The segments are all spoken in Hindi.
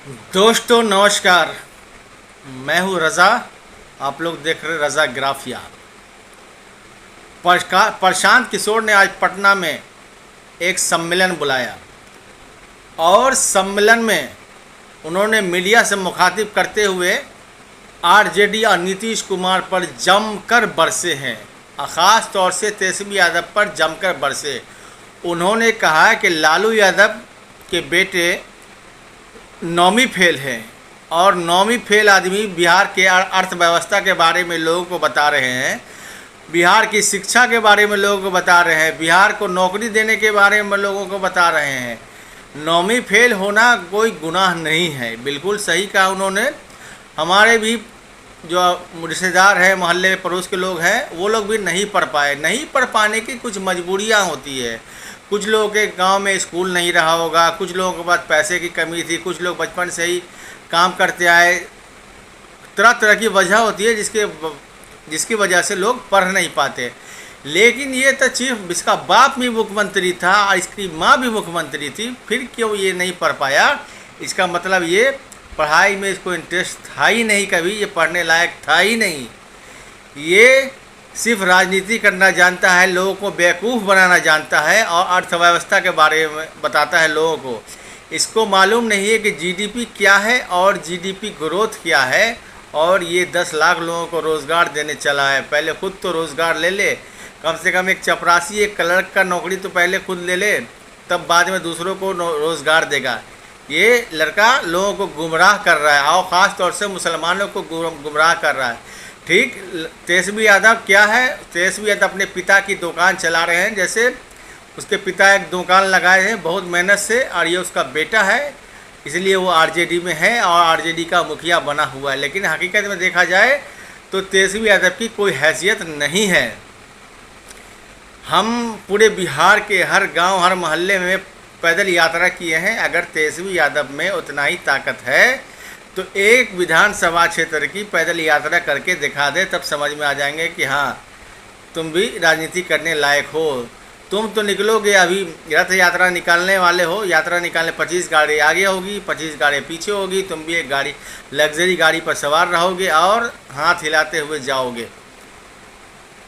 दोस्तों नमस्कार। मैं हूं रज़ा। आप लोग देख रहे रज़ा ग्राफिया। प्रशांत किशोर ने आज पटना में एक सम्मेलन बुलाया और सम्मेलन में उन्होंने मीडिया से मुखातिब करते हुए आरजेडी और नीतीश कुमार पर जमकर बरसे हैं। ख़ास तौर से तेजस्वी यादव पर जमकर बरसे। उन्होंने कहा कि लालू यादव के बेटे नौवीं फेल है और नौवीं फेल आदमी बिहार के अर्थव्यवस्था के बारे में लोगों को बता रहे हैं, बिहार की शिक्षा के बारे में लोगों को बता रहे हैं, बिहार को नौकरी देने के बारे में लोगों को बता रहे हैं। नौवीं फेल होना कोई गुनाह नहीं है। बिल्कुल सही कहा उन्होंने। हमारे भी जो रिश्तेदार हैं, मोहल्ले पड़ोस के लोग हैं, वो लोग भी नहीं पढ़ पाए। नहीं पढ़ पाने की कुछ मजबूरियाँ होती है। कुछ लोगों के गांव में स्कूल नहीं रहा होगा, कुछ लोगों के पास पैसे की कमी थी, कुछ लोग बचपन से ही काम करते आए। तरह तरह की वजह होती है जिसकी वजह से लोग पढ़ नहीं पाते। लेकिन ये तो चीफ इसका बाप भी मुख्यमंत्री था और इसकी माँ भी मुख्यमंत्री थी, फिर क्यों ये नहीं पढ़ पाया? इसका मतलब ये पढ़ाई में इसको इंटरेस्ट था ही नहीं, कभी ये पढ़ने लायक था ही नहीं। ये सिर्फ राजनीति करना जानता है, लोगों को बेवकूफ़ बनाना जानता है और अर्थव्यवस्था के बारे में बताता है लोगों को। इसको मालूम नहीं है कि जीडीपी क्या है और जीडीपी ग्रोथ क्या है। और ये 10 लाख लोगों को रोज़गार देने चला है। पहले खुद तो रोज़गार ले ले, कम से कम एक चपरासी एक क्लर्क का नौकरी तो पहले खुद ले ले, तब बाद में दूसरों को रोज़गार देगा। ये लड़का लोगों को गुमराह कर रहा है और ख़ास तौर से मुसलमानों को गुमराह कर रहा है। ठीक, तेजस्वी यादव क्या है? तेजस्वी यादव अपने पिता की दुकान चला रहे हैं। जैसे उसके पिता एक दुकान लगाए हैं बहुत मेहनत से, और ये उसका बेटा है, इसलिए वो आरजेडी में है और आरजेडी का मुखिया बना हुआ है। लेकिन हकीकत में देखा जाए तो तेजस्वी यादव की कोई हैसियत नहीं है। हम पूरे बिहार के हर गांव हर मोहल्ले में पैदल यात्रा किए हैं। अगर तेजस्वी यादव में उतना ही ताकत है तो एक विधानसभा क्षेत्र की पैदल यात्रा करके दिखा दे, तब समझ में आ जाएंगे कि हाँ, तुम भी राजनीति करने लायक हो। तुम तो निकलोगे, अभी रथ यात्रा निकालने वाले हो, यात्रा निकालने 25 गाड़ी आगे होगी, 25 गाड़ी पीछे होगी, तुम भी एक गाड़ी लग्जरी गाड़ी पर सवार रहोगे और हाथ हिलाते हुए जाओगे।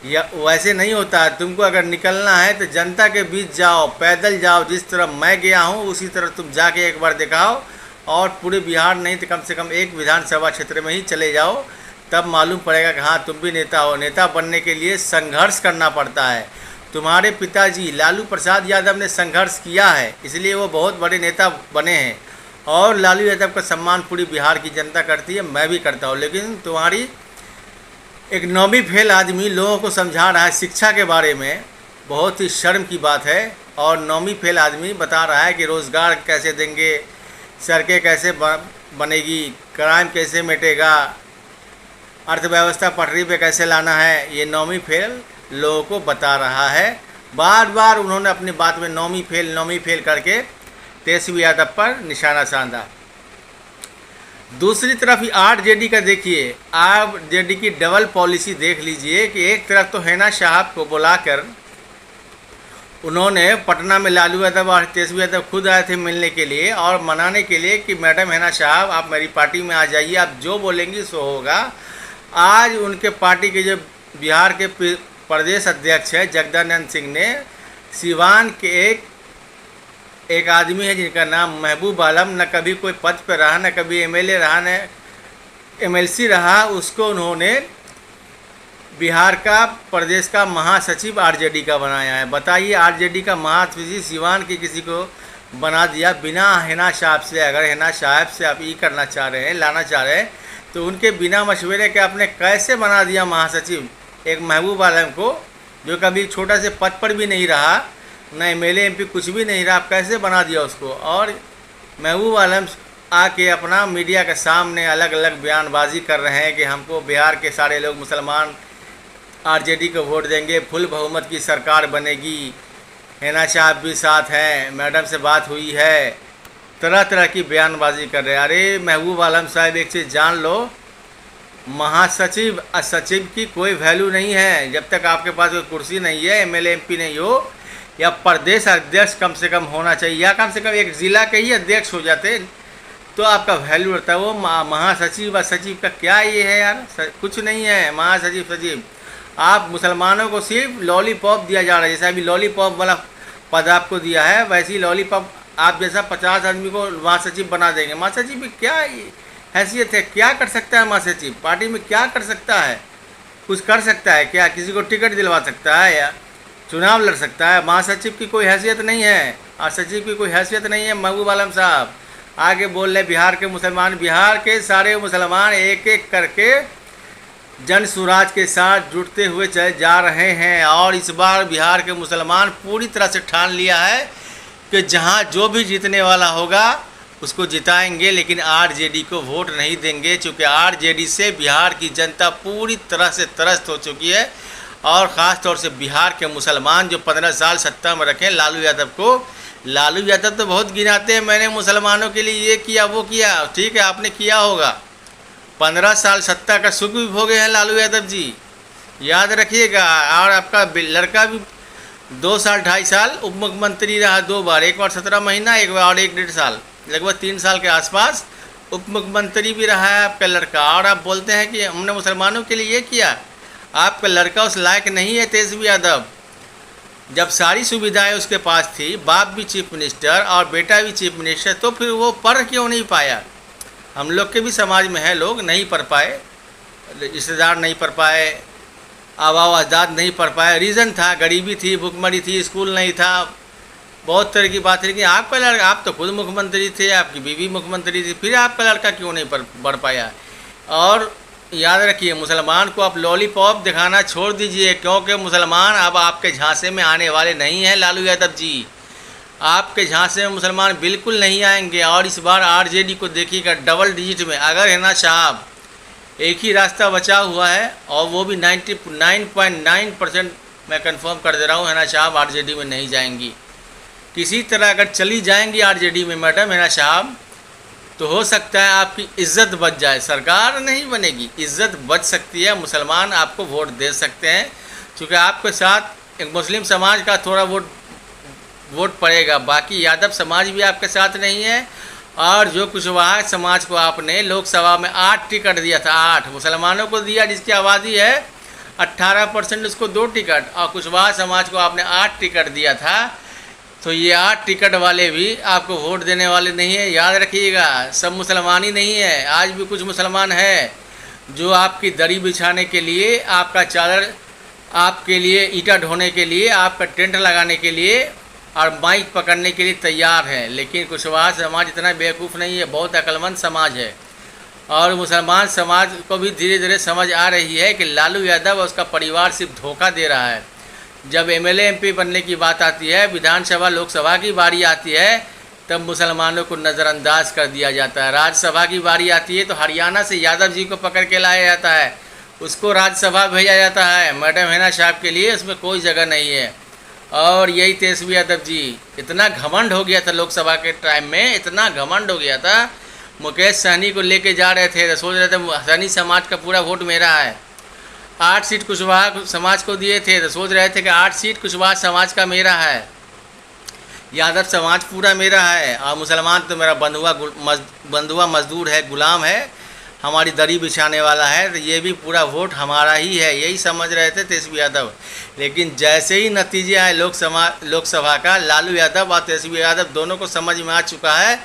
या वैसे नहीं होता है। तुमको अगर निकलना है तो जनता के बीच जाओ, पैदल जाओ। जिस तरह मैं गया हूँ उसी तरह तुम जाके एक बार दिखाओ, और पूरे बिहार नहीं तो कम से कम एक विधानसभा क्षेत्र में ही चले जाओ, तब मालूम पड़ेगा कि हाँ, तुम भी नेता हो। नेता बनने के लिए संघर्ष करना पड़ता है। तुम्हारे पिताजी लालू प्रसाद यादव ने संघर्ष किया है, इसलिए वो बहुत बड़े नेता बने हैं और लालू यादव का सम्मान पूरी बिहार की जनता करती है, मैं भी करता हूँ। लेकिन तुम्हारी एक नौवीं फेल आदमी लोगों को समझा रहा है शिक्षा के बारे में, बहुत ही शर्म की बात है। और नौवीं फेल आदमी बता रहा है कि रोज़गार कैसे देंगे, सड़कें कैसे बनेगी, क्राइम कैसे मिटेगा, अर्थव्यवस्था पटरी पे कैसे लाना है। ये नौवीं फेल लोगों को बता रहा है। बार बार उन्होंने अपनी बात में नौवीं फेल करके तेजस्वी यादव पर निशाना साधा। दूसरी तरफ ही आरजेडी का देखिए, आरजेडी की डबल पॉलिसी देख लीजिए कि एक तरफ तो हैना साहब को बुलाकर उन्होंने पटना में लालू यादव और तेजस्वी यादव खुद आए थे मिलने के लिए और मनाने के लिए कि मैडम हैना साहब, आप मेरी पार्टी में आ जाइए, आप जो बोलेंगी सो होगा। आज उनके पार्टी के जो बिहार के प्रदेश अध्यक्ष है जगदानंद सिंह ने सिवान के एक आदमी है जिनका नाम महबूब आलम, न कभी कोई पद पर रहा, न कभी एमएलए रहा, न एमएलसी रहा, उसको उन्होंने बिहार का प्रदेश का महासचिव आरजेडी का बनाया है। बताइए, आरजेडी का महासचिव सिवान के किसी को बना दिया बिना हैना साहब से। अगर हैना साहब से आप ये करना चाह रहे हैं, लाना चाह रहे हैं, तो उनके बिना मशवरे के आपने कैसे बना दिया महासचिव एक महबूब आलम को, जो कभी छोटा से पद पर भी नहीं रहा, न एमएलए एमपी कुछ भी नहीं रहा, आप कैसे बना दिया उसको? और महबूब आलम आके अपना मीडिया के सामने अलग अलग बयानबाजी कर रहे हैं कि हमको बिहार के सारे लोग मुसलमान आरजेडी को वोट देंगे, फुल बहुमत की सरकार बनेगी, हैना साहब भी साथ हैं, मैडम से बात हुई है, तरह तरह की बयानबाजी कर रहे हैं। अरे महबूब आलम साहब, एक चीज़ जान लो, महासचिव और सचिव की कोई वैल्यू नहीं है जब तक आपके पास कोई कुर्सी नहीं है, एमएलए एमपी नहीं हो, या प्रदेश अध्यक्ष कम से कम होना चाहिए, या कम से कम एक ज़िला के ही अध्यक्ष हो जाते, तो आपका वैल्यू रहता है। वो महासचिव व सचिव का क्या ये है यार, कुछ नहीं है महासचिव सचिव। आप मुसलमानों को सिर्फ लॉलीपॉप दिया जा रहा है, जैसा अभी लॉलीपॉप वाला पद आपको दिया है, वैसे ही लॉलीपॉप आप जैसा 50 आदमी को महासचिव बना देंगे। महासचिव की क्या हैसियत है, क्या कर सकता है महासचिव, पार्टी में क्या कर सकता है, कुछ कर सकता है क्या, किसी को टिकट दिलवा सकता है या चुनाव लड़ सकता है? महासचिव की कोई हैसियत नहीं है, सचिव की कोई हैसियत नहीं है। महबूब आलम साहब आगे बोल रहे बिहार के मुसलमान, बिहार के सारे मुसलमान एक एक करके जन सुराज के साथ जुड़ते हुए चले जा रहे हैं। और इस बार बिहार के मुसलमान पूरी तरह से ठान लिया है कि जहां जो भी जीतने वाला होगा उसको जिताएंगे, लेकिन आरजेडी को वोट नहीं देंगे, क्योंकि आरजेडी से बिहार की जनता पूरी तरह से त्रस्त हो चुकी है। और ख़ास तौर से बिहार के मुसलमान जो 15 साल सत्ता में रखे लालू यादव को, लालू यादव तो बहुत गिनाते हैं, मैंने मुसलमानों के लिए ये किया वो किया, ठीक है आपने किया होगा। 15 साल सत्ता का सुख भी भोगे हैं लालू यादव जी, याद रखिएगा। और आपका लड़का भी 2 साल 2.5 साल उप मुख्यमंत्री रहा, 2 बार, एक बार 17 महीना, एक बार और 1.5 साल, लगभग 3 साल के आसपास उप मुख्यमंत्री भी रहा है आपका लड़का। और आप बोलते हैं कि हमने मुसलमानों के लिए ये किया। आपका लड़का उस लायक नहीं है तेजस्वी यादव। जब सारी सुविधाएं उसके पास थी, बाप भी चीफ मिनिस्टर और बेटा भी चीफ मिनिस्टर, तो फिर वो पढ़ क्यों नहीं पाया? हम लोग के भी समाज में है लोग नहीं पढ़ पाए, रिश्तेदार नहीं पढ़ पाए, आबाओ अजदाद नहीं पढ़ पाए, रीज़न था गरीबी थी, भुखमरी थी, स्कूल नहीं था, बहुत तरह की बात है। लेकिन आपका लड़का, आप तो खुद मुख्यमंत्री थे, आपकी बीवी मुख्यमंत्री थी, फिर आपका लड़का क्यों नहीं पढ़ पाया? और याद रखिए मुसलमान को आप लॉलीपॉप दिखाना छोड़ दीजिए, क्योंकि मुसलमान अब आपके झांसे में आने वाले नहीं हैं लालू यादव जी। आपके झांसे में मुसलमान बिल्कुल नहीं आएंगे। और इस बार आरजेडी को देखिएगा डबल डिजिट में। अगर है ना साहब, एक ही रास्ता बचा हुआ है और वो भी 99.9% मैं कंफर्म कर दे रहा हूँ, है ना साहब आरजेडी में नहीं जाएंगी। किसी तरह अगर चली जाएंगी आरजेडी में मैडम, है ना साहब, तो हो सकता है आपकी इज़्ज़त बच जाए, सरकार नहीं बनेगी, इज़्ज़त बच सकती है, मुसलमान आपको वोट दे सकते हैं, क्योंकि आपके साथ एक मुस्लिम समाज का थोड़ा वोट पड़ेगा, बाकी यादव समाज भी आपके साथ नहीं है। और जो कुशवाहा समाज को आपने लोकसभा में 8 टिकट दिया था, 8 मुसलमानों को दिया, जिसकी आबादी है 18%, उसको 2 टिकट, और कुशवाहा समाज को आपने 8 टिकट दिया था, तो ये 8 टिकट वाले भी आपको वोट देने वाले नहीं है। याद रखिएगा, सब मुसलमान ही नहीं है, आज भी कुछ मुसलमान है जो आपकी दरी बिछाने के लिए, आपका चादर, आपके लिए ईंटा ढोने के लिए, आपका टेंट लगाने के लिए और माइक पकड़ने के लिए तैयार है। लेकिन कुशवाहा समाज इतना बेवकूफ़ नहीं है, बहुत अक्लमंद समाज है। और मुसलमान समाज को भी धीरे धीरे समझ आ रही है कि लालू यादव और उसका परिवार सिर्फ धोखा दे रहा है। जब एमएलए एमपी बनने की बात आती है, विधानसभा लोकसभा की बारी आती है, तब मुसलमानों को नज़रअंदाज कर दिया जाता है। राज्यसभा की बारी आती है तो हरियाणा से यादव जी को पकड़ के लाया जाता है, उसको राज्यसभा भेजा जाता है। मैडम हैना साहब के लिए उसमें कोई जगह नहीं है। और यही तेजस्वी यादव जी, इतना घमंड हो गया था लोकसभा के टाइम में, इतना घमंड हो गया था, मुकेश सहनी को लेके जा रहे थे तो सोच रहे थे सहनी समाज का पूरा वोट मेरा है। 8 सीट कुशवाहा समाज को दिए थे तो सोच रहे थे कि 8 सीट कुशवाहा समाज का मेरा है, यादव समाज पूरा मेरा है, और मुसलमान तो मेरा बंधुआ मजदूर है, गुलाम है, हमारी दरी बिछाने वाला है, तो ये भी पूरा वोट हमारा ही है, यही समझ रहे थे तेजस्वी यादव। लेकिन जैसे ही नतीजे आए लोकसभा का, लालू यादव और तेजस्वी यादव दोनों को समझ में आ चुका है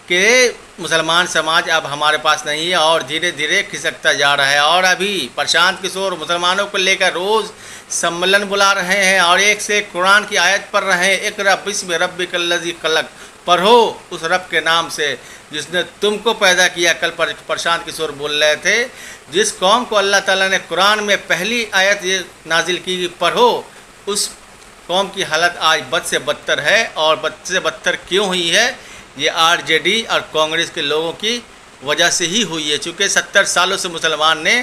कि मुसलमान समाज अब हमारे पास नहीं है, और धीरे धीरे खिसकता जा रहा है। और अभी प्रशांत किशोर मुसलमानों को लेकर रोज़ सम्मेलन बुला रहे हैं और एक से एक कुरान की आयत पढ़ रहे हैं, इक़रा बिस्मि रब्बिकल्लज़ी खलक़, पढ़ो उस रब के नाम से जिसने तुमको पैदा किया। कल प्रशांत किशोर बोल रहे थे, जिस कौम को अल्लाह ताला ने कुरान में पहली आयत ये नाजिल की, पढ़ो, उस कौम की हालत आज बद से बदतर है। और बद से बदतर क्यों हुई है? ये आरजेडी और कांग्रेस के लोगों की वजह से ही हुई है। चूँकि 70 सालों से मुसलमान ने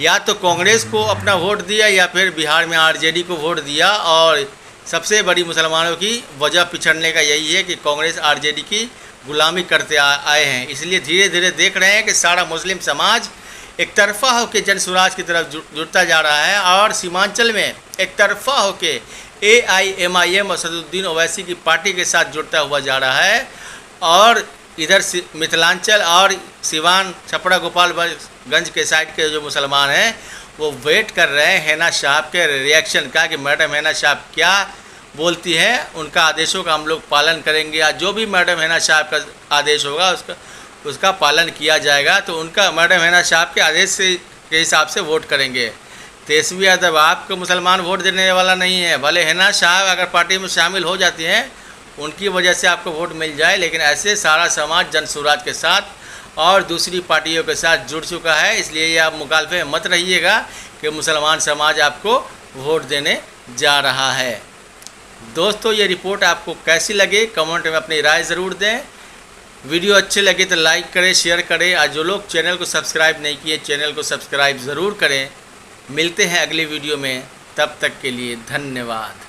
या तो कांग्रेस को अपना वोट दिया या फिर बिहार में आरजेडी को वोट दिया, और सबसे बड़ी मुसलमानों की वजह पिछड़ने का यही है कि कांग्रेस आरजेडी की गुलामी करते आए हैं। इसलिए धीरे धीरे देख रहे हैं कि सारा मुस्लिम समाज एक तरफा होकर जन स्वराज की तरफ जुड़ता जा रहा है, और सीमांचल में एक तरफा होकर AIMIM असदुद्दीन ओवैसी की पार्टी के साथ जुड़ता हुआ जा रहा है। और इधर मिथिलांचल और सिवान छपरा गोपालगंज के साइड के जो मुसलमान हैं वो वेट कर रहे हैं हिना साहब के रिएक्शन का कि मैडम हिना साहब क्या बोलती हैं, उनका आदेशों का हम लोग पालन करेंगे या जो भी मैडम हिना साहब का आदेश होगा उसका पालन किया जाएगा। तो उनका मैडम हिना साहब के आदेश के हिसाब से वोट करेंगे। तेजस्वी यादव आपको मुसलमान वोट देने वाला नहीं है, भले हिना साहब अगर पार्टी में शामिल हो जाती हैं उनकी वजह से आपको वोट मिल जाए, लेकिन ऐसे सारा समाज जन स्वराज के साथ और दूसरी पार्टियों के साथ जुड़ चुका है। इसलिए ये आप मुखालफे में मत रहिएगा कि मुसलमान समाज आपको वोट देने जा रहा है। दोस्तों ये रिपोर्ट आपको कैसी लगी कमेंट में अपनी राय ज़रूर दें। वीडियो अच्छे लगे तो लाइक करें, शेयर करें और जो लोग चैनल को सब्सक्राइब नहीं किए चैनल को सब्सक्राइब ज़रूर करें। मिलते हैं अगली वीडियो में, तब तक के लिए धन्यवाद।